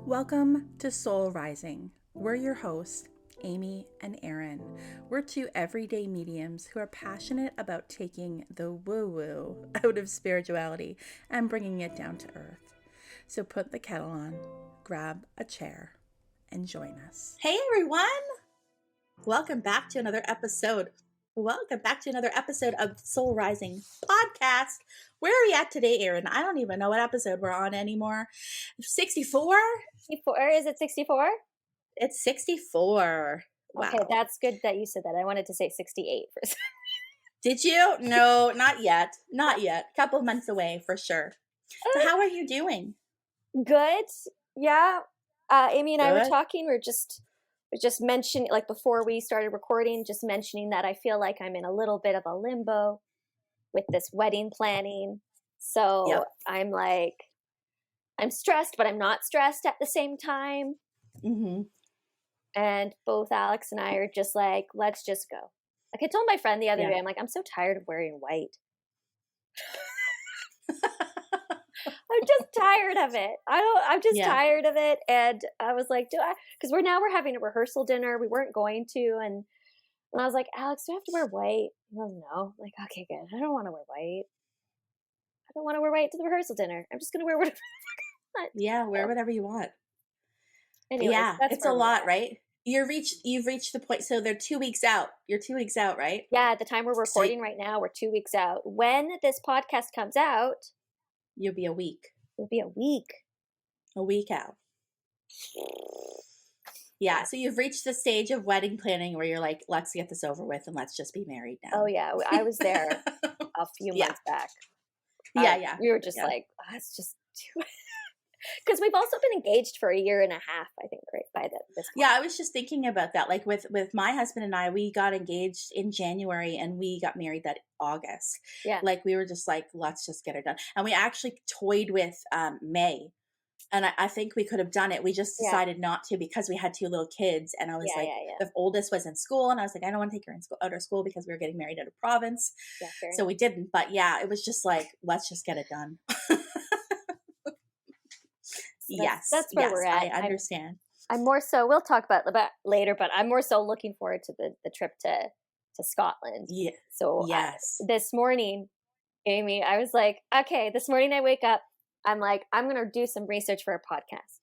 Welcome to Soul Rising. We're your hosts, Amy and Erin. We're two everyday mediums who are passionate about taking the woo-woo out of spirituality and bringing it down to earth. So put the kettle on, grab a chair, and join us. Hey everyone! Welcome back to another episode. Of Soul Rising podcast. Where are we at today, Erin? I don't even know what episode we're on anymore. 64? 64? Is it 64? It's 64. Wow. Okay, that's good that you said that. I wanted to say 68 for a second. Did you? No, not yet. Not yet. A couple months away for sure. So how are you doing? Good. Yeah. Amy and I were Good. talking. We're just mentioning, like before we started recording, just mentioning that I feel like I'm in a little bit of a limbo with this wedding planning. So Yep. I'm like, I'm stressed, but I'm not stressed at the same time. Mm-hmm. And both Alex and I are just like, let's just go. Like I told my friend the other day, I'm like, I'm so tired of wearing white. I'm just tired of it. I'm just tired of it. And I was like, because we're having a rehearsal dinner. We weren't going to. And I was like, Alex, do I have to wear white? He goes, no. I'm like, okay, good. I don't want to wear white. I don't want to wear white to the rehearsal dinner. I'm just going to wear whatever I want. Yeah, wear whatever you want. Anyways, yeah, that's it's a lot, right? You've reached the point. So they're 2 weeks out. You're 2 weeks out, right? Yeah, at the time we're recording right now, we're 2 weeks out. When this podcast comes out, you'll be a week. It'll be a week. A week out. Yeah, so you've reached the stage of wedding planning where you're like, let's get this over with and let's just be married now. Oh, yeah. I was there a few months back. Yeah. We were just like, let's just do it. Because we've also been engaged for a year and a half, I think, right, by this point. Yeah, I was just thinking about that. Like with my husband and I, we got engaged in January and we got married that August. Yeah. Like we were just like, let's just get it done. And we actually toyed with May. And I think we could have done it. We just decided not to because we had two little kids. And I was the oldest was in school. And I was like, I don't want to take her out of school because we were getting married out of province. Yeah, so we didn't. But yeah, it was just like, let's just get it done. That's where we're at. I understand. I'm more so, we'll talk about later, but I'm more so looking forward to the trip to Scotland. Yeah. So this morning, Amy, I was like, okay, this morning I wake up, I'm like, I'm going to do some research for a podcast.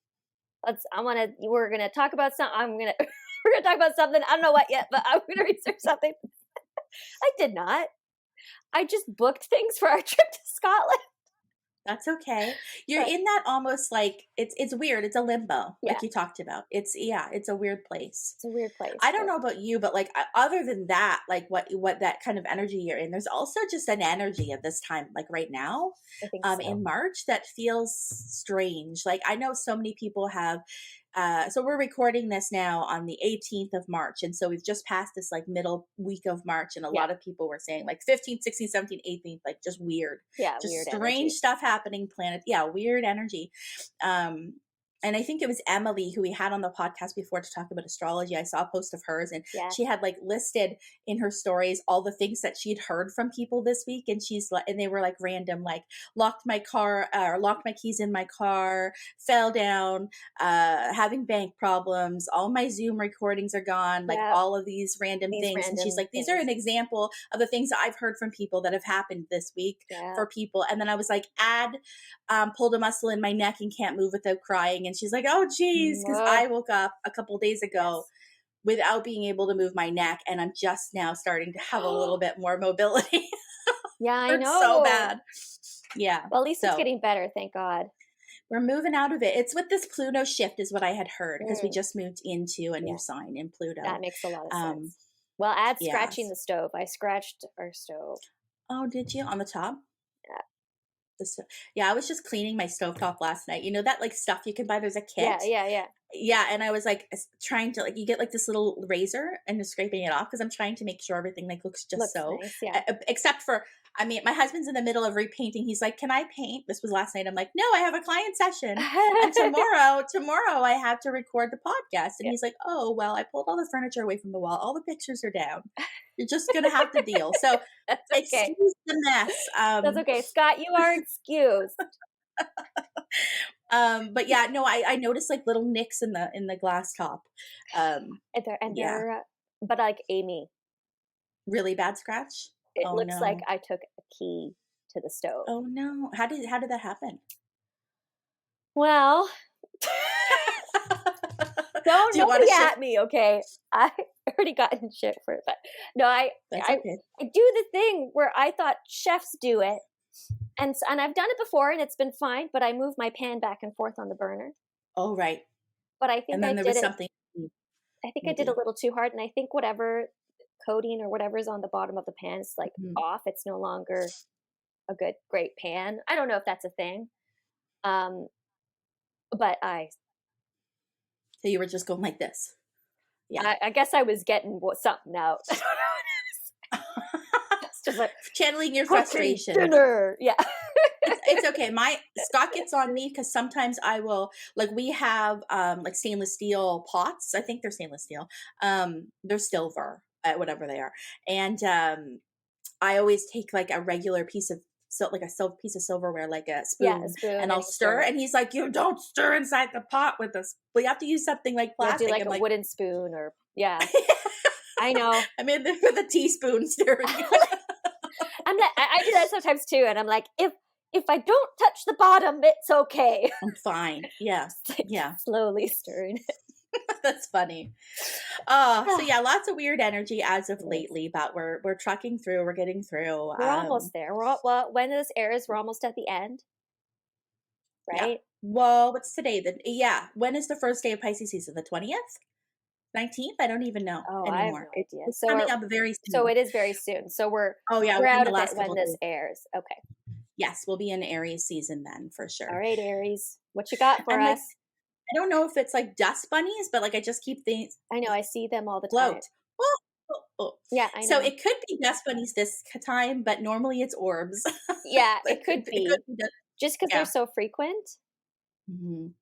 We're going to talk about something. we're going to talk about something. I don't know what yet, but I'm going to research something. I did not. I just booked things for our trip to Scotland. That's okay. You're in that almost like it's weird. It's a limbo, like you talked about. It's a weird place. It's a weird place. I don't know about you, but like other than that, like what that kind of energy you're in, there's also just an energy at this time, like right now, I think so. in March that feels strange. Like I know so many people have. So we're recording this now on the 18th of March. And so we've just passed this like middle week of March. And a lot of people were saying like 15th, 16th, 17th, 18th, like just weird. Yeah. Just weird strange energy. stuff happening, planet. Yeah. Weird energy. And I think it was Emily who we had on the podcast before to talk about astrology. I saw a post of hers and she had like listed in her stories all the things that she'd heard from people this week. And and they were like random, like locked my keys in my car, fell down, having bank problems. All my Zoom recordings are gone. Like all of these random things. And she's like, these are an example of the things that I've heard from people that have happened this week for people. And then I was like, pulled a muscle in my neck and can't move without crying. And she's like, oh, geez, because I woke up a couple days ago without being able to move my neck. And I'm just now starting to have a little bit more mobility. Yeah, I know. So bad. Yeah. Well, at least it's getting better. Thank God. We're moving out of it. It's with this Pluto shift is what I had heard because we just moved into a new sign in Pluto. That makes a lot of sense. Well, add scratching the stove. I scratched our stove. Oh, did you? On the top? Yeah. I was just cleaning my stovetop last night. You know that like stuff you can buy? There's a kit. Yeah. And I was like trying to you get like this little razor and just scraping it off because I'm trying to make sure everything like looks nice, except for my husband's in the middle of repainting. He's like, can I paint? This was last night. I'm like, no, I have a client session. And tomorrow I have to record the podcast. And he's like, oh, well, I pulled all the furniture away from the wall. All the pictures are down. You're just going to have to deal. So that's okay. Excuse the mess. That's okay. Scott, you are excused. But yeah, no, I noticed like little nicks in the glass top. Yeah, They're, but like Amy, really bad scratch. it Oh looks like no. I took a key to the stove. Oh no. How did that happen? Well, Do don't you want to share? at me, okay? I already gotten shit for it, but no, That's I okay. I do the thing where I thought chefs do it, and I've done it before and it's been fine, but I move my pan back and forth on the burner. Oh right. But I And think then I there did was it. something I think I did a maybe. little too hard, and I think whatever coating or whatever's on the bottom of the pan is like Mhm. off. It's no longer a great pan. I don't know if that's a thing. Um, but So you were just going like this. Yeah. I guess I was getting something out. It's just like Channeling your cooking frustration. dinner. Yeah. It's okay. My Scott gets on me because sometimes I will like we have like stainless steel pots. I think they're stainless steel. They're silver, whatever they are. And I always take like a regular piece of like a silver piece of silverware, like a Yeah, a spoon, spoon, and and I'll you stir stir. it. And he's like, "You don't stir inside the pot with this. Well, you have to use something like Yeah, do plastic." like I'm a like, wooden spoon or yeah. I know. I'm in there with a teaspoon stirring. I do that sometimes too, and I'm like, if I don't touch the bottom, it's okay. I'm fine. Yeah, Just, like, yeah. slowly stirring it. That's funny. So yeah, lots of weird energy as of Yes. lately, but we're trucking through. We're getting through. We're almost there. Well, when this airs, we're almost at the end, Yeah. right? Well, what's today? Yeah. When is the first day of Pisces season? The 20th, 19th? I don't even know Oh, I have anymore. no idea. It's coming up very So soon. it is very soon. So Oh yeah, we're within out the of it last when couple this days. airs. Okay. Yes, we'll be in Aries season then for All sure. right, Aries, what you got for And like, us? I don't know if it's like dust bunnies, but like I just keep things I know I see them all the time. float. Oh, oh, oh. Yeah, I So know. it could be dust bunnies this time, but normally it's orbs. Yeah, But it could it could be be dust. just because they're Yeah. so frequent. Mhm.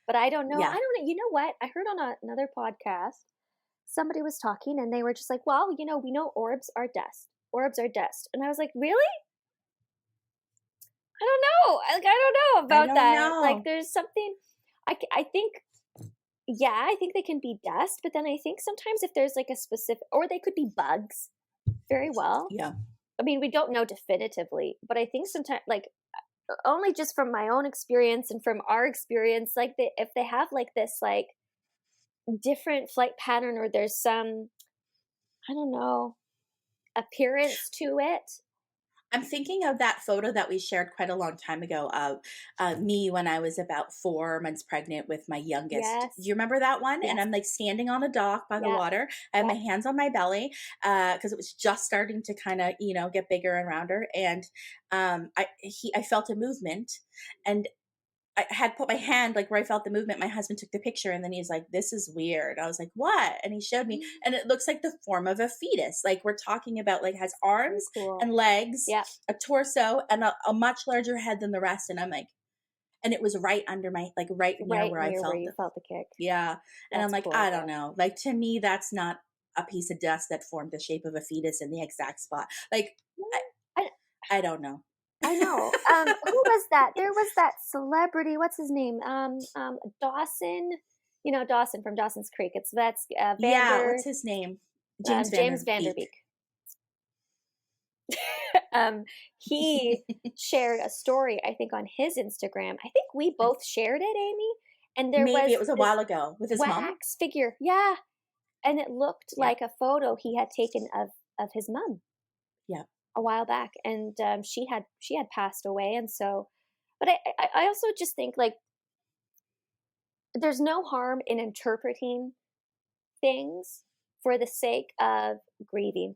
But I don't know. I Yeah. don't know. You know what? I heard on another podcast, somebody was talking and they were just like, well, we know orbs are dust. Orbs are dust. And I was like, really? I don't know. Like, I don't know I about don't that. Like, know. there's something, I think, yeah, I think they can be dust. But then I think sometimes if there's like a specific, or they could be bugs very well. Yeah. I mean, we don't know definitively, but I think sometimes, like, only just from my own experience and from our experience, like, if they have like this, like, different flight pattern or there's some, I don't know, appearance to it. I'm thinking of that photo that we shared quite a long time ago of me when I was about 4 months pregnant with my youngest. Do Yes. you remember that one? And Yes. I'm like standing on a dock by the Yep. water. I have my Yep. hands on my belly because it was just starting to kind of, get bigger and rounder. And I felt a movement, and I had put my hand like where I felt the movement. My husband took the picture and then he's like, "This is weird." I was like, "What?" And he showed me, and it looks like the form of a fetus. Like we're talking about, like has Very arms cool. and legs, Yeah. a torso, and a much larger head than the rest. And I'm like, and it was right under my, like right near Right where I near where felt you the, felt the kick. yeah. And I'm That's like, cool. I don't know. Like to me, that's not a piece of dust that formed the shape of a fetus in the exact spot. Like, I, I don't know. I know. Who was that? There was that celebrity. What's his name? Dawson. You know Dawson from Dawson's Creek. That's Yeah. What's his name? James James Vanderbeek. Vanderbeek. He shared a story, I think, on his Instagram. I think we both shared it, Amy. And there Maybe was it was a this while ago with his mom. wax figure. Yeah. And it looked Yeah. like a photo he had taken of his mom Yeah. a while back. And she had passed away. And so, but I also just think, like, there's no harm in interpreting things for the sake of grieving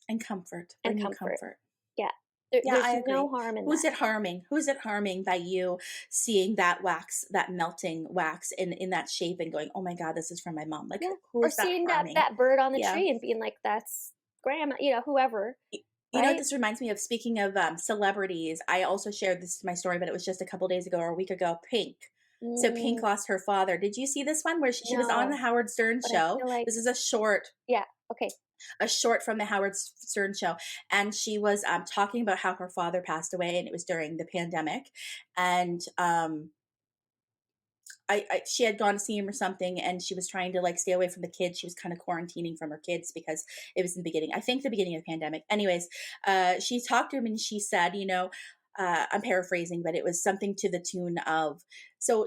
And comfort. and Bring you comfort. comfort. Yeah. Yeah, I There's agree. no harm in Who's that. it harming? Who's it harming by you seeing that wax, that melting wax in that shape and going, "Oh my God, this is from my mom." Like Yeah. who Or is that seeing harming? that bird on the Yeah. tree and being like, that's grandma, whoever. You know what Right? this reminds me of? Speaking of celebrities, I also shared this my story, but it was just a couple days ago or a week ago. Pink. So Pink Mm, lost her father. Did you see this one where she was on the no, Howard Stern but I show? feel like, This is a short yeah, okay. from the Howard Stern show, and she was talking about how her father passed away, and it was during the pandemic, and she had gone to see him or something, and she was trying to like stay away from the kids. She was kind of quarantining from her kids because it was in the beginning, I think the beginning of the pandemic. Anyways, she talked to him and she said, I'm paraphrasing, but it was something to the tune of, so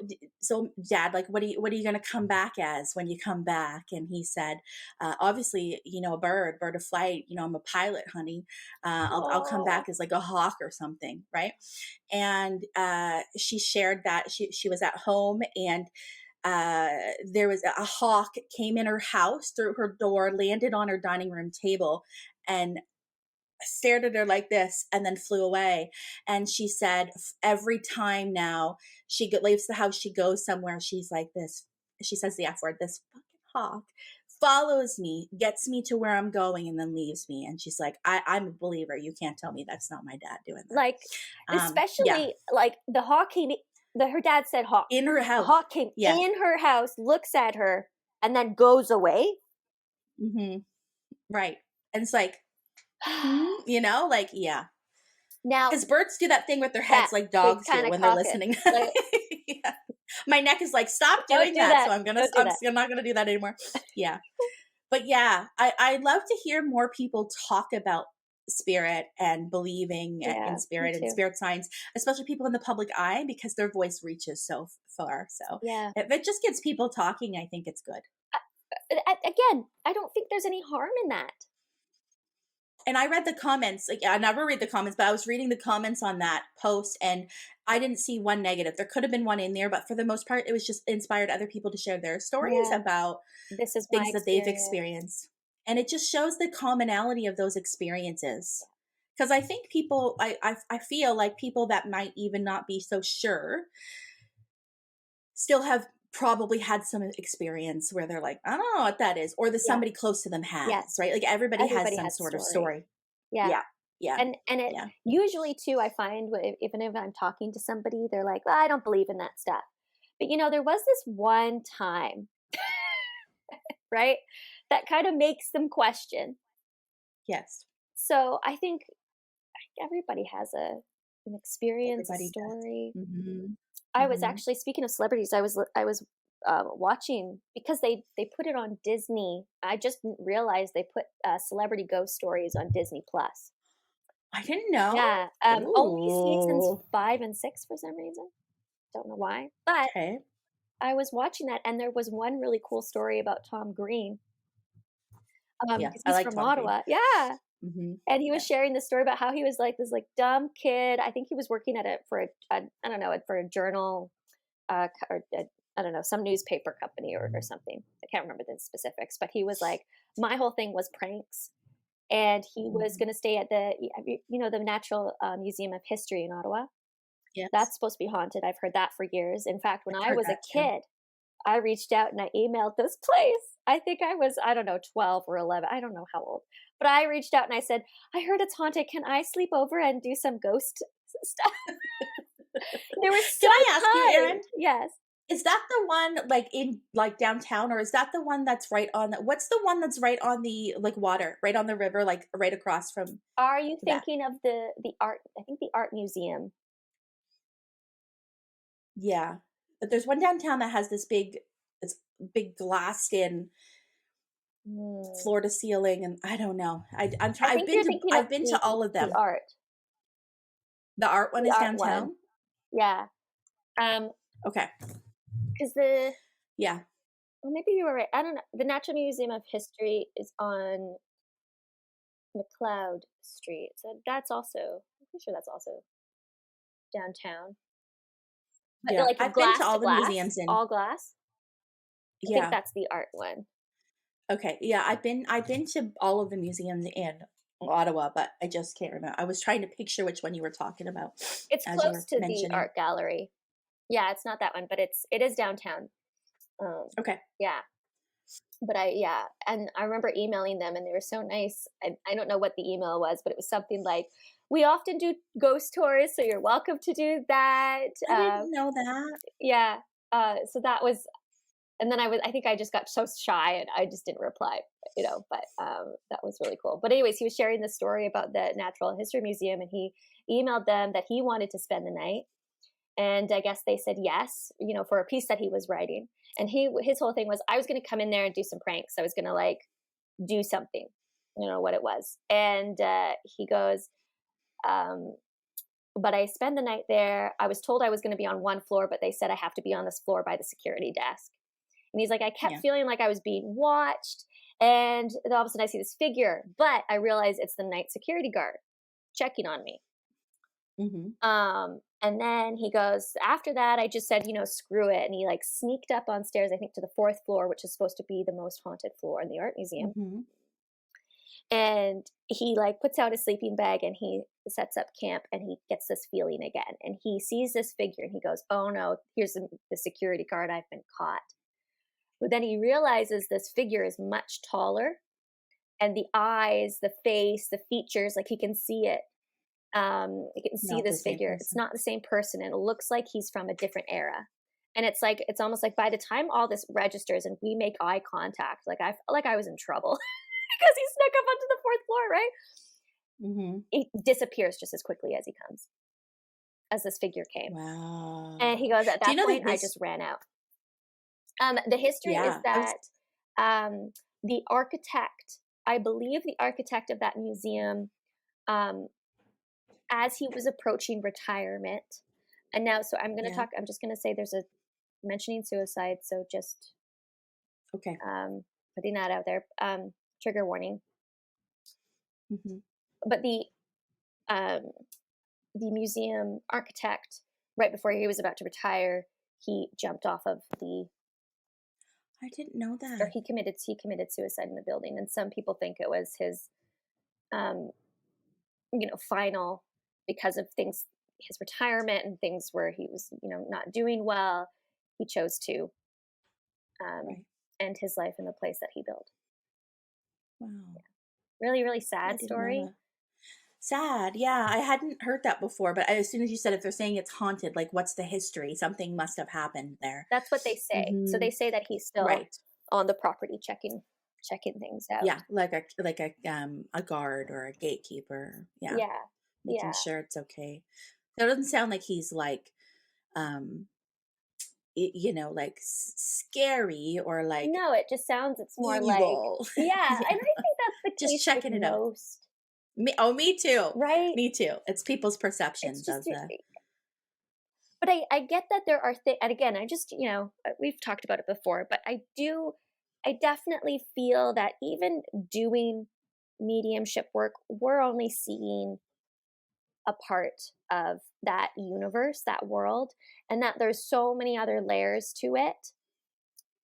Dad, like, what are you going to come back as when you come back? And he said, obviously, a bird of flight, I'm a pilot, honey. I'll come back as like a hawk or something. Right. And she shared that she was at home, and there was a hawk came in her house through her door, landed on her dining room table, and stared at her like this, and then flew away. And she said every time now she leaves the house, she goes somewhere, she's like this, she says the F word, this fucking hawk follows me, gets me to where I'm going, and then leaves me. And she's like, I'm a believer. You can't tell me that's not my dad doing that. Like, especially like the hawk came, her dad said hawk. In her house. The hawk came in her house, looks at her, and then goes away. Mm-hmm. Right. And it's like, like, yeah. Now, because birds do that thing with their heads, like dogs do when they're listening. Like, yeah. My neck is like, stop doing that. So I'm not gonna do that anymore. Yeah, but yeah, I love to hear more people talk about spirit and believing in spirit and spirit signs, especially people in the public eye, because their voice reaches so far. So yeah, if it just gets people talking, I think it's good. Again, I don't think there's any harm in that. And I read the comments. Like, I never read the comments, but I was reading the comments on that post, and I didn't see one negative. There could have been one in there, but for the most part, it was just inspired other people to share their stories about things that they've experienced. And it just shows the commonality of those experiences. Because I think people, I feel like people that might even not be so sure still have probably had some experience where they're like, I don't know what that is, or that somebody close to them has, right? Like everybody has some sort of story. Yeah. And it usually too, I find even if I'm talking to somebody, they're like, well, I don't believe in that stuff. But there was this one time, right, that kind of makes them question. Yes. So I think everybody has an experience, a story. Mm-hmm. I was actually, speaking of celebrities, I was watching, because they put it on Disney. I just realized they put celebrity ghost stories on Disney Plus. I didn't know. Yeah, only seasons 5 and 6 for some reason. Don't know why, but I was watching that, and there was one really cool story about Tom Green. Because he's from Ottawa. Yeah. Mm-hmm. And he was sharing the story about how he was like this like dumb kid. I think he was working for a journal, or I don't know, some newspaper company or something. I can't remember the specifics, but he was like, my whole thing was pranks. And he was going to stay at the Natural Museum of History in Ottawa. Yes. That's supposed to be haunted. I've heard that for years. In fact, when I was a kid, I reached out and I emailed this place. I think I was, 12 or 11. I don't know how old. But I reached out and I said, I heard it's haunted. Can I sleep over and do some ghost stuff? They were so Can I ask you, Erin? Yes. Is that the one like in like downtown, or is that the one that's right on what's the one that's right on the like water, right on the river, like right across from? Are you thinking of the art? I think the art museum. Yeah, but there's one downtown that has this big glassed in floor to ceiling, and I don't know. I'm trying. I've been to all of them. The art one is downtown. Yeah. Okay. Because well, maybe you were right. I don't know. The Natural Museum of History is on McLeod Street, so I'm pretty sure that's also downtown. But yeah, I've been to all the museums in all glass. I think that's the art one. Okay, yeah, I've been to all of the museums in Ottawa, but I just can't remember. I was trying to picture which one you were talking about. It's close to the art gallery. Yeah, it's not that one, but it is downtown. Okay. Yeah. But and I remember emailing them, and they were so nice. I don't know what the email was, but it was something like, we often do ghost tours, so you're welcome to do that. I didn't know that. Yeah. So that was, and then I think I just got so shy and I just didn't reply, but that was really cool. But anyways, he was sharing the story about the Natural History Museum, and he emailed them that he wanted to spend the night. And I guess they said yes, for a piece that he was writing. And his whole thing was, I was going to come in there and do some pranks. I was going to like do something, what it was. And he goes, but I spend the night there. I was told I was going to be on one floor, but they said I have to be on this floor by the security desk. And he's like, I kept feeling like I was being watched. And then all of a sudden I see this figure, but I realize it's the night security guard checking on me. And then he goes, after that, I just said, screw it. And he like sneaked up on stairs, I think to the 4th floor, which is supposed to be the most haunted floor in the art museum. And he like puts out his sleeping bag and he sets up camp, and he gets this feeling again. And he sees this figure and he goes, oh no, here's the security guard. I've been caught. But then he realizes this figure is much taller, and the eyes, the face, the features, like he can see it. You can see this figure. It's not the same person, and it looks like he's from a different era. And it's almost like by the time all this registers and we make eye contact, like I felt like I was in trouble because he snuck up onto the 4th floor, right? He disappears just as quickly as he comes, as this figure came. Wow. And he goes, at that point, I just ran out. The history is that the architect, I believe the architect of that museum, as he was approaching retirement, and now, so I'm going to talk, I'm just going to say there's a mentioning suicide. So just, putting that out there, trigger warning. But the museum architect, right before he was about to retire, he jumped off of I didn't know that. Or he committed suicide in the building. And some people think it was his, final, because of things, his retirement and things where he was, not doing well. He chose to end his life in the place that he built. Wow. Yeah. Really, really sad story. Sad. Yeah. I hadn't heard that before, but as soon as you said, if they're saying it's haunted, like what's the history? Something must have happened there. That's what they say. So they say that he's still on the property checking things out. Yeah. Like a guard or a gatekeeper. Yeah. Yeah. Making sure it's okay. So it doesn't sound like he's like, like scary or like. No, it just sounds, it's more evil. like, and I think that's the case just checking it out. Me too. Right? Me too. It's people's perceptions of that. But I get that there are things, and again, I just, we've talked about it before, but I definitely feel that even doing mediumship work, we're only seeing a part of that universe, that world, and that there's so many other layers to it.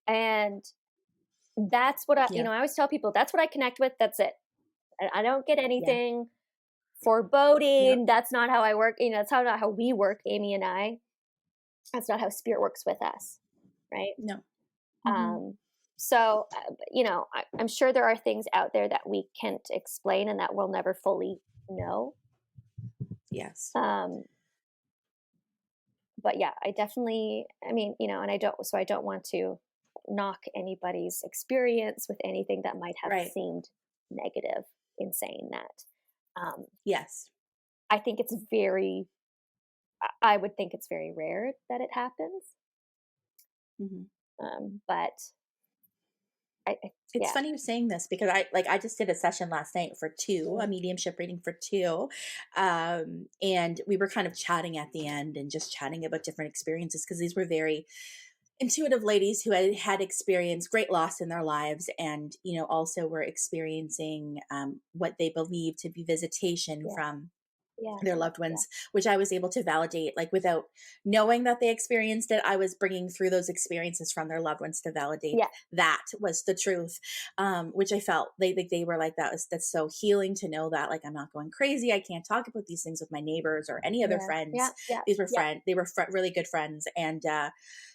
And that's what I always tell people, that's what I connect with. That's it. I don't get anything foreboding. That's not how I work. That's not how we work, Amy and I. That's not how spirit works with us. Right. No. So, I'm sure there are things out there that we can't explain and that we'll never fully know. Yes. But yeah, I definitely, and I don't want to knock anybody's experience with anything that might have seemed negative in saying that. Yes. I would think it's very rare that it happens. But it's funny you're saying this because I just did a session last night for 2, a mediumship reading for 2. And we were kind of chatting at the end and just chatting about different experiences because these were very intuitive ladies who had experienced great loss in their lives and, also were experiencing what they believe to be visitation from their loved ones, which I was able to validate, like without knowing that they experienced it. I was bringing through those experiences from their loved ones to validate that was the truth, which I felt they were like, that's so healing to know that, like, I'm not going crazy. I can't talk about these things with my neighbors or any other friends. These were they were really good friends. And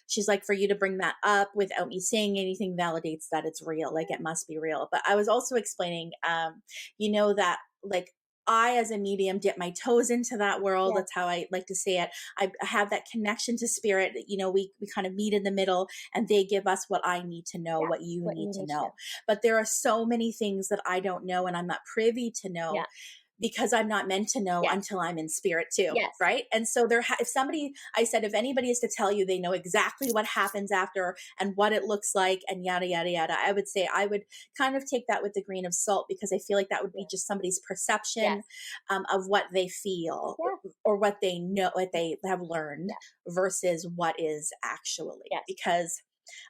she's like, for you to bring that up without me saying anything validates that it's real. Like, it must be real. But I was also explaining, that like, I, as a medium, dip my toes into that world. That's how I like to say it. I have that connection to spirit. We kind of meet in the middle and they give us what I need to know, what you need to know. But there are so many things that I don't know and I'm not privy to know because I'm not meant to know until I'm in spirit too. Yes. Right. And so I said, if anybody is to tell you they know exactly what happens after and what it looks like and yada, yada, yada, I would say I would kind of take that with a grain of salt, because I feel like that would be just somebody's perception of what they feel or what they know, what they have learned versus what is actually, because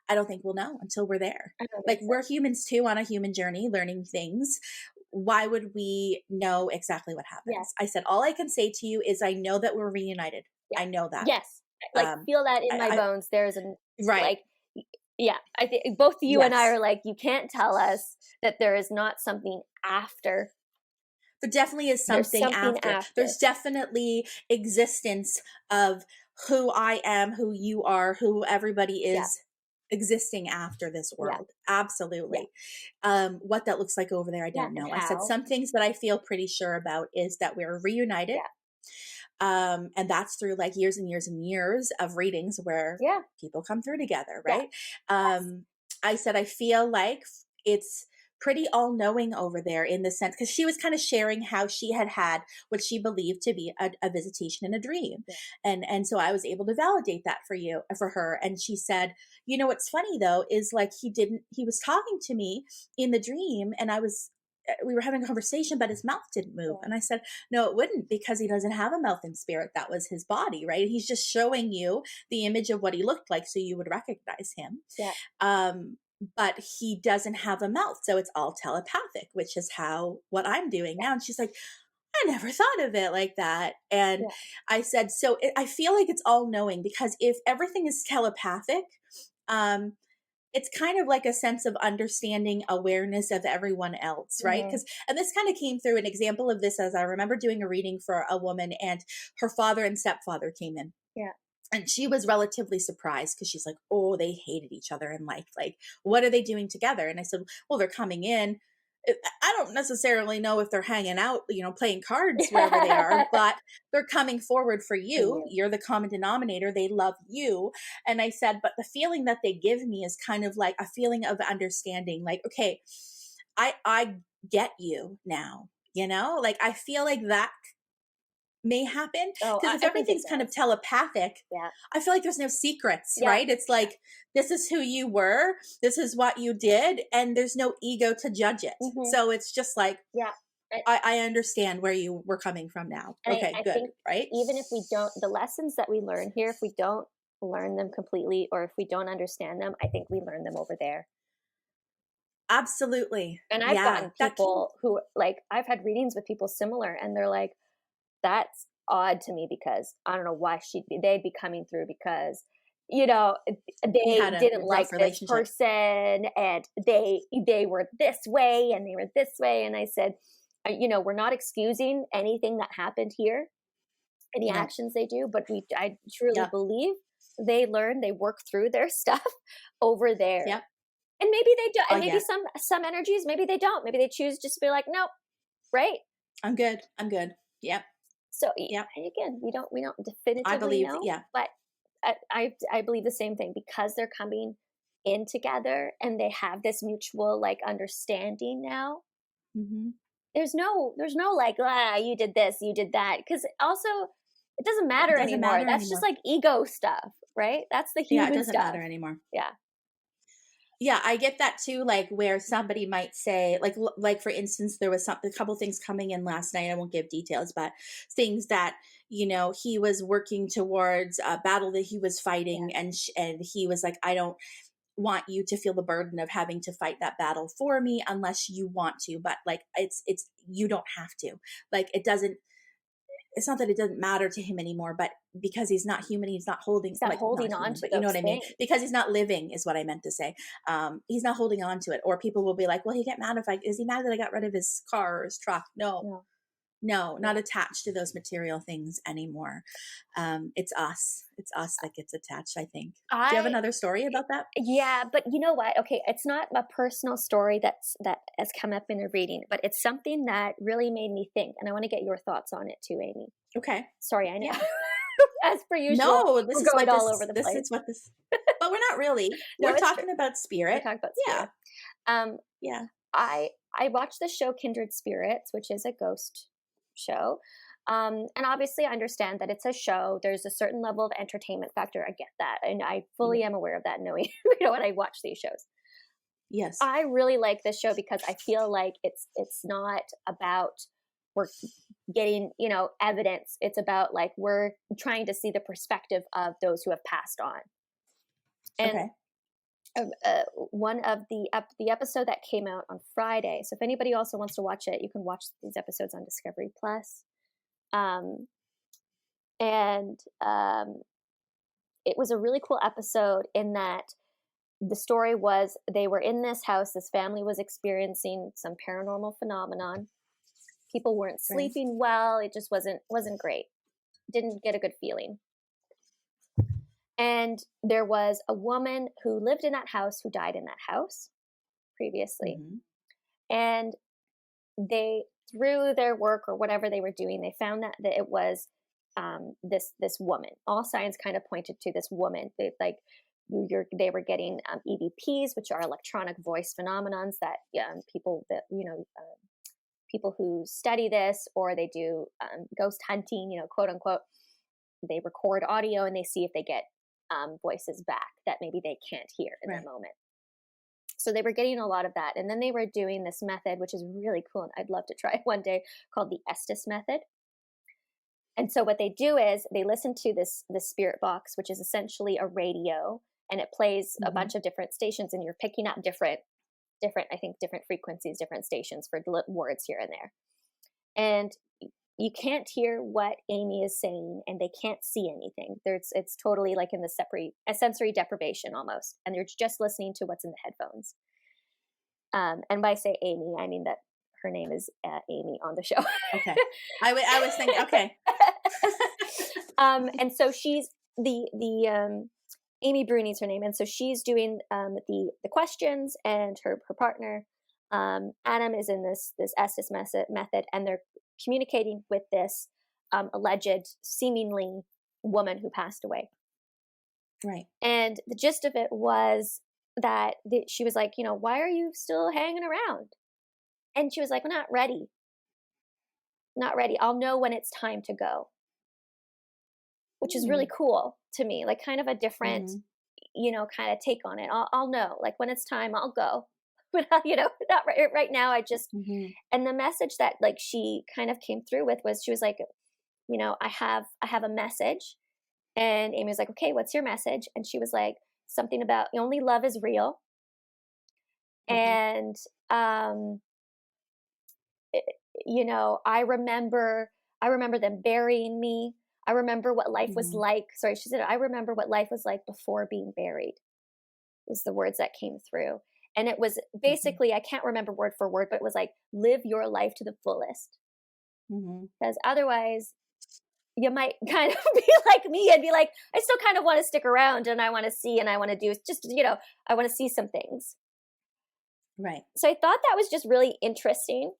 I don't think we'll know until we're there. Like we're humans too, on a human journey, learning things. Why would we know exactly what happens? Yes. I said, all I can say to you is I know that we're reunited. I know that. Yes. Like feel that in my bones. There's right. Like, I think both you and I are like, you can't tell us that there is not something after. There definitely is something after. There's definitely existence of who I am, who you are, who everybody is existing after this world. Absolutely. What that looks like over there, I don't know. I said some things that I feel pretty sure about is that we're reunited. And that's through like years and years and years of readings where people come through together. Right. I said, I feel like it's pretty all-knowing over there, in the sense, because she was kind of sharing how she had what she believed to be a visitation in a dream. And so I was able to validate that for her. And she said, you know, what's funny though, is like, he was talking to me in the dream, and we were having a conversation, but his mouth didn't move. And I said, no, it wouldn't, because he doesn't have a mouth in spirit. That was his body, right? He's just showing you the image of what he looked like so you would recognize him. But he doesn't have a mouth. So it's all telepathic, which is what I'm doing now. And she's like, I never thought of it like that. And I said, I feel like it's all knowing, because if everything is telepathic, it's kind of like a sense of understanding, awareness of everyone else, right? And this kind of came through an example of this, as I remember doing a reading for a woman, and her father and stepfather came in. And she was relatively surprised, because she's like, oh, they hated each other in life. Like, what are they doing together? And I said, well, they're coming in. I don't necessarily know if they're hanging out, playing cards wherever they are, but they're coming forward for you. You're the common denominator. They love you. And I said, but the feeling that they give me is kind of like a feeling of understanding. Like, okay, I get you now, like, I feel like that may happen, because if everything's kind of telepathic, I feel like there's no secrets, right? It's like, this is who you were, this is what you did, and there's no ego to judge it. So it's just like, I understand where you were coming from now. Okay, I good, think right? Even if we don't, the lessons that we learn here, if we don't learn them completely, or if we don't understand them, I think we learn them over there. Absolutely. And I've gotten people who, like, I've had readings with people similar, and they're like, that's odd to me, because I don't know why they'd be coming through, because they didn't like this person, and they were this way, and they were this way. And I said, we're not excusing anything that happened here, any actions they do, but I truly believe they learn, they work through their stuff over there. And maybe they do, and maybe some energies, maybe they don't, maybe they choose just to be like, nope, right, I'm good. Yep. So and again, we don't definitively know, but I believe the same thing, because they're coming in together and they have this mutual like understanding now. There's no like, you did this, you did that, because also it doesn't matter anymore. That's just like ego stuff, right? That's the human stuff. It doesn't matter anymore. Yeah, I get that too. Like, where somebody might say, like for instance, there was a couple things coming in last night. I won't give details, but things that, he was working towards a battle that he was fighting. And he was like, I don't want you to feel the burden of having to fight that battle for me unless you want to. But like, it's, you don't have to. Like, it's not that it doesn't matter to him anymore, but because he's not human, he's not holding on to it. You know what I mean? Because he's not living is what I meant to say. He's not holding on to it. Or people will be like, well, he get mad is he mad that I got rid of his car or his truck? No, not attached to those material things anymore. It's us that gets attached, I think. Do you have another story about that? Yeah, but you know what? Okay, it's not a personal story that has come up in a reading, but it's something that really made me think, and I want to get your thoughts on it too, Amy. Okay. Sorry, I know. Yeah. As per usual, no, this we're is going all over the place. This is what this, but we're not really. We're talking about spirit. We're talking about spirit. I watched the show Kindred Spirits, which is a ghost show. And obviously I understand that it's a show. There's a certain level of entertainment factor. I get that. And I fully am aware of that, knowing, when I watch these shows. Yes. I really like this show because I feel like it's not about we're getting, evidence. It's about like we're trying to see the perspective of those who have passed on. And one of the episode that came out on Friday. So if anybody also wants to watch it, you can watch these episodes on Discovery Plus. It was a really cool episode in that the story was they were in this house. This family was experiencing some paranormal phenomenon. People weren't sleeping well. It just wasn't great. Didn't get a good feeling. And there was a woman who lived in that house who died in that house previously. And they, through their work or whatever they were doing, they found that it was this woman. All signs kind of pointed to this woman. They were getting EVPs, which are electronic voice phenomenons that people who study this, or they do ghost hunting, quote unquote, they record audio and they see if they get voices back that maybe they can't hear in that moment. So they were getting a lot of that. And then they were doing this method, which is really cool, and I'd love to try it one day, called the Estes method. And so what they do is they listen to this spirit box, which is essentially a radio, and it plays a bunch of different stations, and you're picking up different frequencies, different stations for words here and there. And you can't hear what Amy is saying, and they can't see anything. It's totally like in a sensory deprivation almost, and they're just listening to what's in the headphones. And by say Amy, I mean that her name is Amy on the show. Okay, I was thinking. Okay. And so she's the Amy Bruni's her name, and so she's doing the questions, and her partner Adam is in this Estes method, and they're communicating with this alleged, seemingly woman who passed away. Right. And the gist of it was that she was like, why are you still hanging around? And she was like, we're not ready. Not ready. I'll know when it's time to go. Which is really cool to me, like kind of a different, kind of take on it. I'll know, like when it's time, I'll go. But not right now. I just, and the message that like she kind of came through with was, she was like, I have a message. And Amy was like, okay, what's your message? And she was like, something about only love is real. And, I remember them burying me. I remember what life was like. Sorry, she said, I remember what life was like before being buried, was the words that came through. And it was basically, I can't remember word for word, but it was like, live your life to the fullest. Because otherwise you might kind of be like me and be like, I still kind of want to stick around, and I want to see, and I want to do just, I want to see some things. Right. So I thought that was just really interesting.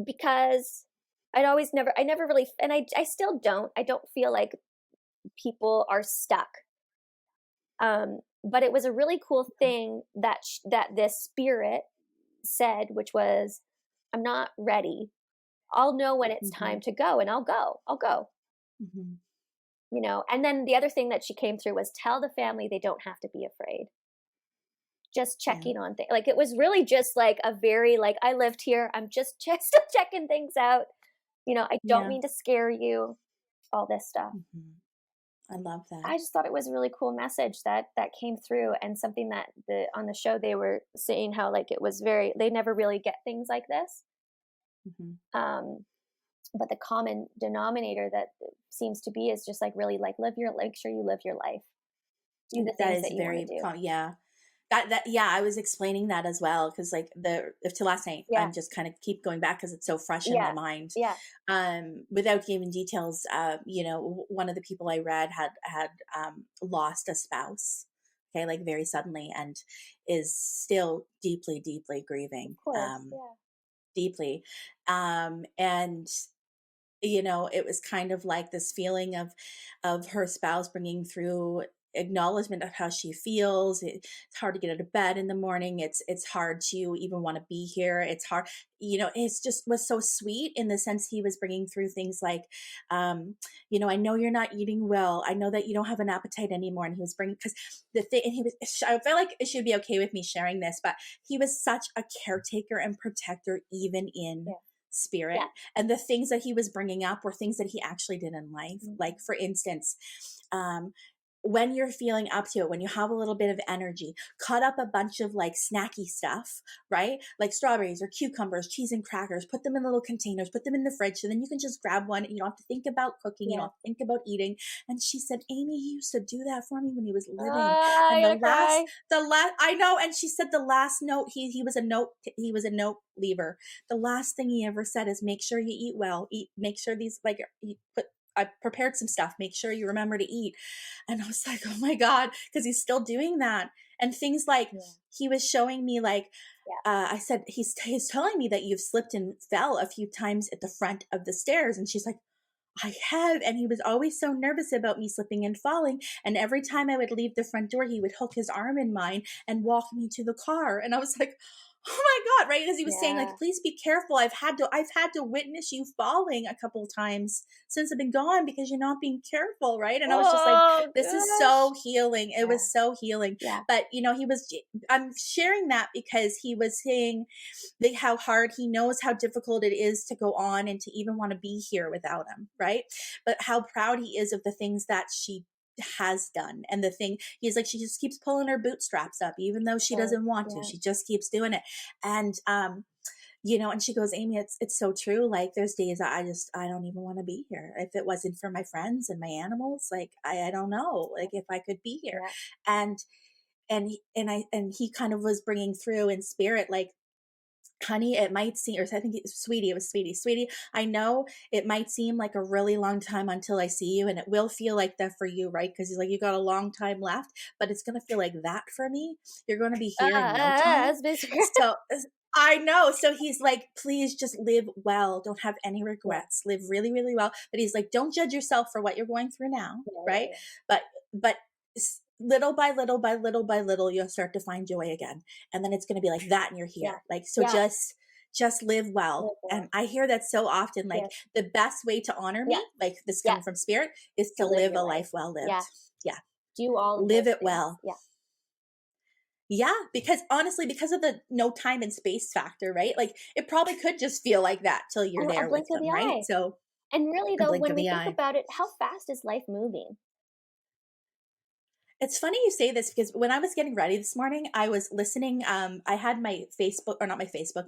Because I never really, and I still don't feel like people are stuck. But it was a really cool thing that this spirit said, which was, I'm not ready. I'll know when it's time to go, and I'll go. And then the other thing that she came through was, tell the family they don't have to be afraid. Just checking on things. Like, it was really just like a very, like, I lived here. I'm just still checking things out. I don't mean to scare you, all this stuff. I love that. I just thought it was a really cool message that came through, and something that on the show they were saying how like it was they never really get things like this. But the common denominator that seems to be is just like really like make sure you live your life. Do the things that you want to do. I was explaining that as well, because like to last night, I'm just kind of keep going back because it's so fresh in my mind. Without giving details, one of the people I read had lost a spouse, okay, like very suddenly, and is still deeply, deeply grieving. Of course, deeply. And it was kind of like this feeling of her spouse bringing through acknowledgement of how she feels. It's hard to get out of bed in the morning. It's hard to even want to be here. It's hard, it's just was so sweet in the sense he was bringing through things like, I know you're not eating well. I know that you don't have an appetite anymore. And he was bringing, because the thing, and I feel like it should be okay with me sharing this, but he was such a caretaker and protector, even in spirit. Yeah. And the things that he was bringing up were things that he actually did in life. Mm-hmm. Like, for instance, when you're feeling up to it, when you have a little bit of energy, cut up a bunch of like snacky stuff, right? Like strawberries or cucumbers, cheese and crackers, put them in little containers, put them in the fridge. So then you can just grab one and you don't have to think about cooking. You don't have to think about eating. And she said, Amy, he used to do that for me when he was living. And the last, I know. And she said the last note, he was a note leaver. The last thing he ever said is, make sure you eat well, make sure these, like, I prepared some stuff, make sure you remember to eat. And I was like, oh my God, because he's still doing that. And things like, he was showing me like, I said, he's telling me that you've slipped and fell a few times at the front of the stairs. And she's like, I have. And he was always so nervous about me slipping and falling. And every time I would leave the front door, he would hook his arm in mine and walk me to the car. And I was like, oh my God, right? Because he was saying like, please be careful. I've had to witness you falling a couple of times since I've been gone because you're not being careful, right? And I was just like, this is so healing. It was so healing. Yeah. But I'm sharing that because he was saying how hard, he knows how difficult it is to go on and to even want to be here without him, right? But how proud he is of the things that she has done. And the thing, he's like, she just keeps pulling her bootstraps up even though she doesn't want to. She just keeps doing it. And and she goes, Amy, it's so true. Like, there's days I don't even want to be here. If it wasn't for my friends and my animals, like I don't know, like if I could be here. And he kind of was bringing through in spirit, like, honey, it might seem, or I think it was sweetie, I know it might seem like a really long time until I see you, and it will feel like that for you, right? Because he's like, you got a long time left, but it's going to feel like that for me. You're going to be here in no time. So I know. So he's like, please just live well. Don't have any regrets. Live really, really well. But he's like, don't judge yourself for what you're going through now, right? But little by little by little by little, you'll start to find joy again. And then it's going to be like that and you're here. Like, so just live well. And I hear that so often, like the best way to honor me, like this coming from spirit, is to live a life well lived. Yeah. Do all live it well. Yeah. Because honestly, because of the no time and space factor, right? Like it probably could just feel like that till you're there with them, right? So, and really though, when we think about it, how fast is life moving? It's funny you say this because when I was getting ready this morning, I was listening. I had my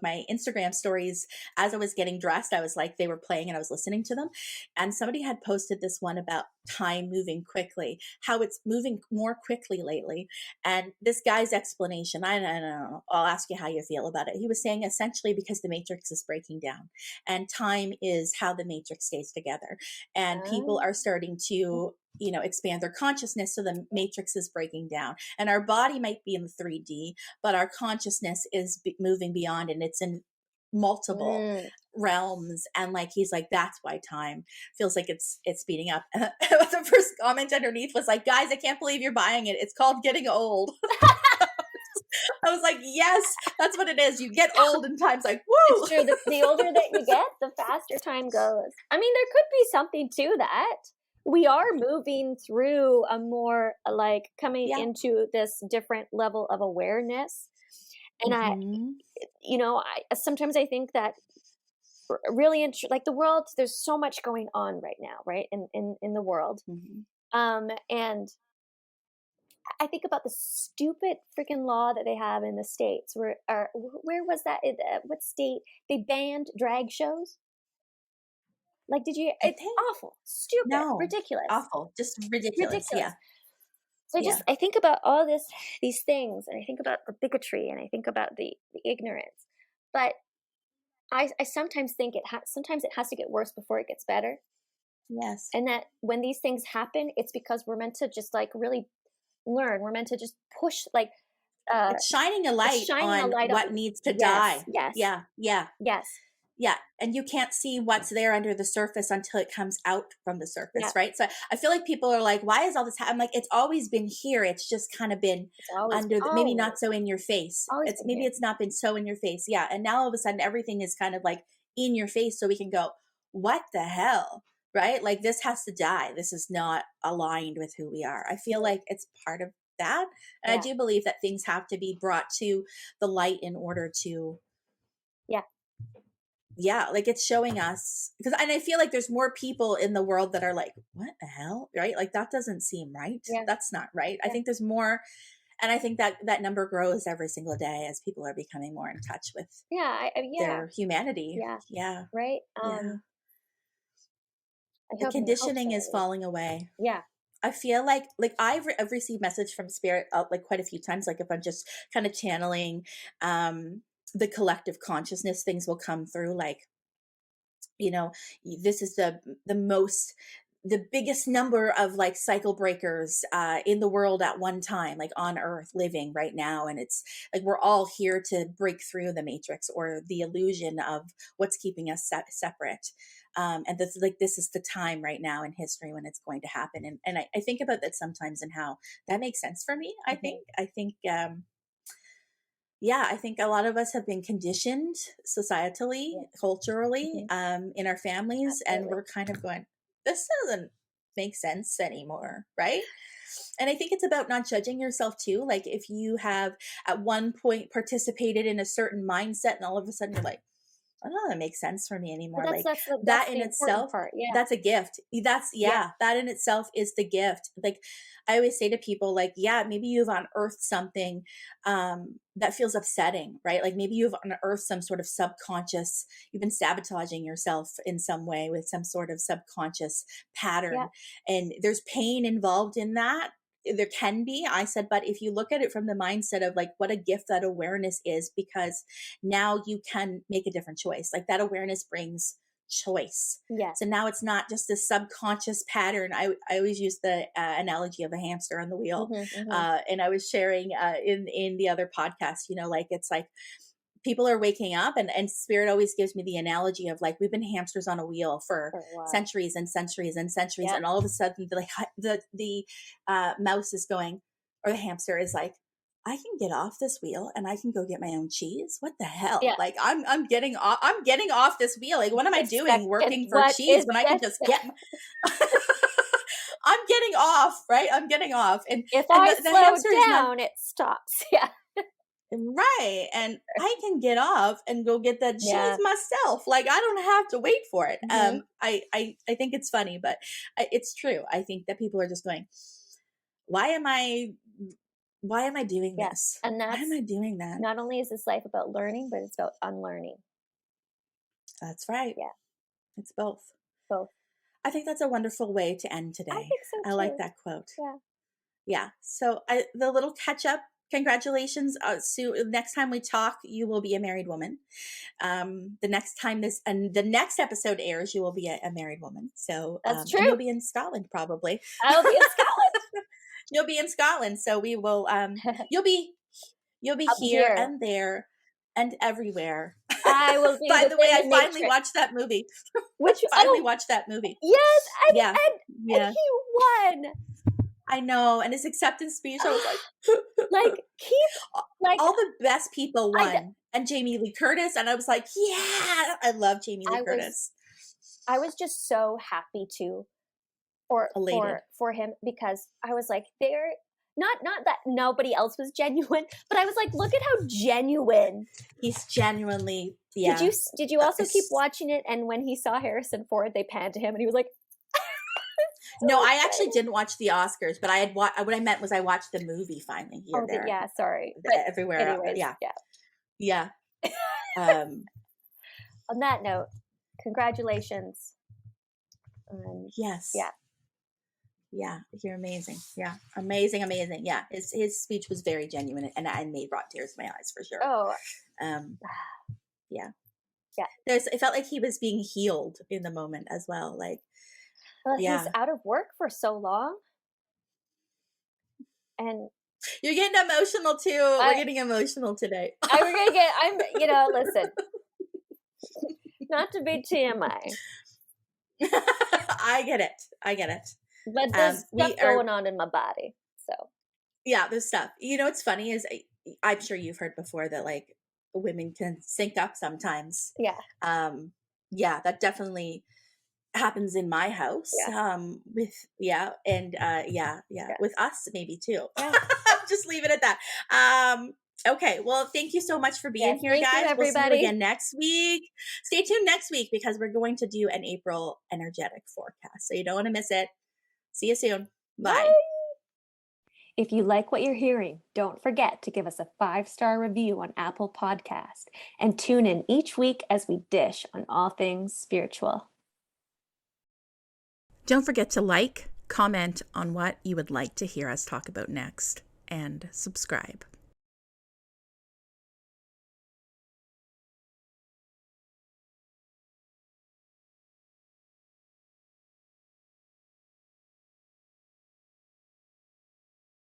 my Instagram stories as I was getting dressed. I was like, they were playing and I was listening to them. And somebody had posted this one about time moving quickly, how it's moving more quickly lately. And this guy's explanation, I don't know, I'll ask you how you feel about it. He was saying essentially because the matrix is breaking down and time is how the matrix stays together. And people are starting to expand their consciousness. So the matrix is breaking down and our body might be in 3D, but our consciousness is moving beyond and it's in multiple realms. And like, he's like, that's why time feels like it's speeding up. The first comment underneath was like, guys, I can't believe you're buying it. It's called getting old. I was like, yes, that's what it is. You get old and time's like, woo. It's true. The older that you get, the faster time goes. I mean, there could be something to that. We are moving through a more like coming into this different level of awareness. And I sometimes I think that really like the world, there's so much going on right now, right? In the world. And I think about the stupid freaking law that they have in the States where was that? What state? They banned drag shows. Like, did you? It's awful, stupid, ridiculous, awful, just ridiculous. Yeah. So I think about all these things, and I think about the bigotry, and I think about the ignorance. But I sometimes think sometimes it has to get worse before it gets better. Yes. And that when these things happen, it's because we're meant to just like really learn. We're meant to just push, like it's shining a light on what needs to die. Yes. Yeah. Yes. Yeah. And you can't see what's there under the surface until it comes out from the surface, right? So I feel like people are like, why is all this happening? I'm like, it's always been here. It's just kind of been under maybe not so in your face. It's not been so in your face. Yeah. And now all of a sudden everything is kind of like in your face, so we can go, what the hell? Right? Like, this has to die. This is not aligned with who we are. I feel like it's part of that. And I do believe that things have to be brought to the light in order to like, it's showing us, because, and I feel like there's more people in the world that are like, what the hell? Right? Like, that doesn't seem right. That's not right. I think there's more. And I think that that number grows every single day as people are becoming more in touch with their humanity. Right. The conditioning is falling away. I feel like I've received message from spirit like quite a few times. Like, if I'm just kind of channeling the collective consciousness, things will come through. Like, you know, this is the biggest number of like cycle breakers in the world at one time, like on Earth living right now. And it's like, we're all here to break through the matrix or the illusion of what's keeping us separate. And this is the time right now in history when it's going to happen. And I think about that sometimes, and how that makes sense for me. I think I think a lot of us have been conditioned societally, culturally, in our families. And we're kind of going, this doesn't make sense anymore, right? And I think it's about not judging yourself too. Like, if you have at one point participated in a certain mindset and all of a sudden you're like, I don't know, that makes sense for me anymore. That's that in itself, that's a gift. That in itself is the gift. Like, I always say to people, like, maybe you've unearthed something that feels upsetting, right? Like, maybe you've unearthed some sort of subconscious, you've been sabotaging yourself in some way with some sort of subconscious pattern. And there's pain involved in that. There can be, I said, but if you look at it from the mindset of like, what a gift that awareness is, because now you can make a different choice. Like, that awareness brings choice. So now it's not just a subconscious pattern. I always use the analogy of a hamster on the wheel. And I was sharing in the other podcast, you know, like, it's like, people are waking up, and spirit always gives me the analogy of like, we've been hamsters on a wheel for centuries and centuries and centuries. And all of a sudden the mouse is going, or the hamster is like, I can get off this wheel and I can go get my own cheese. What the hell? Like, I'm getting off this wheel. Like, what am I doing working for cheese when I can just get I'm getting off, right? I'm getting off. And if I slow down, it stops. Right. And I can get off and go get that cheese myself. Like, I don't have to wait for it. I think it's funny, but it's true. I think that people are just going, why am I doing this? And why am I doing that? Not only is this life about learning, but it's about unlearning. That's right. It's both. Both. I think that's a wonderful way to end today. I think so too. I like that quote. So the little catch up. Congratulations. Sue, next time we talk, you will be a married woman. The next time the next episode airs, you will be a married woman. So that's true. You'll be in Scotland, probably. I'll be in Scotland. You'll be in Scotland. So we will, you'll be here and there and everywhere. I will be. By the way, I finally watched that movie. Watched that movie. Yes. And he won. I know, and his acceptance speech, I was like, all the best people won, and Jamie Lee Curtis, and I was like, I love Jamie Lee Curtis. I was just so happy for him, because I was like, they're not that nobody else was genuine, but I was like, look at how genuine he's genuinely. Did you also keep watching it? And when he saw Harrison Ford, they panned to him, and he was like. No, I actually didn't watch the Oscars, but I had what I meant was I watched the movie finally here, there. Sorry. Everywhere. Anyways, On that note, congratulations. Yes. Yeah, you're amazing. Yeah, amazing. Yeah, his speech was very genuine, and it brought tears to my eyes for sure. Yeah. It felt like he was being healed in the moment as well. Like. Well, he's out of work for so long. And you're getting emotional too. We're getting emotional today. Listen. Not to be TMI. I get it. But there's stuff going on in my body. So yeah, there's stuff. You know what's funny is I'm sure you've heard before that like women can sync up sometimes. Yeah. Yeah, that definitely happens in my house. With with us maybe too. Yeah. Just leave it at that. Okay, well, thank you so much for being here, guys. We'll see you again next week. Stay tuned next week because we're going to do an April energetic forecast. So you don't want to miss it. See you soon. Bye. If you like what you're hearing, don't forget to give us a 5-star review on Apple Podcast and tune in each week as we dish on all things spiritual. Don't forget to like, comment on what you would like to hear us talk about next, and subscribe.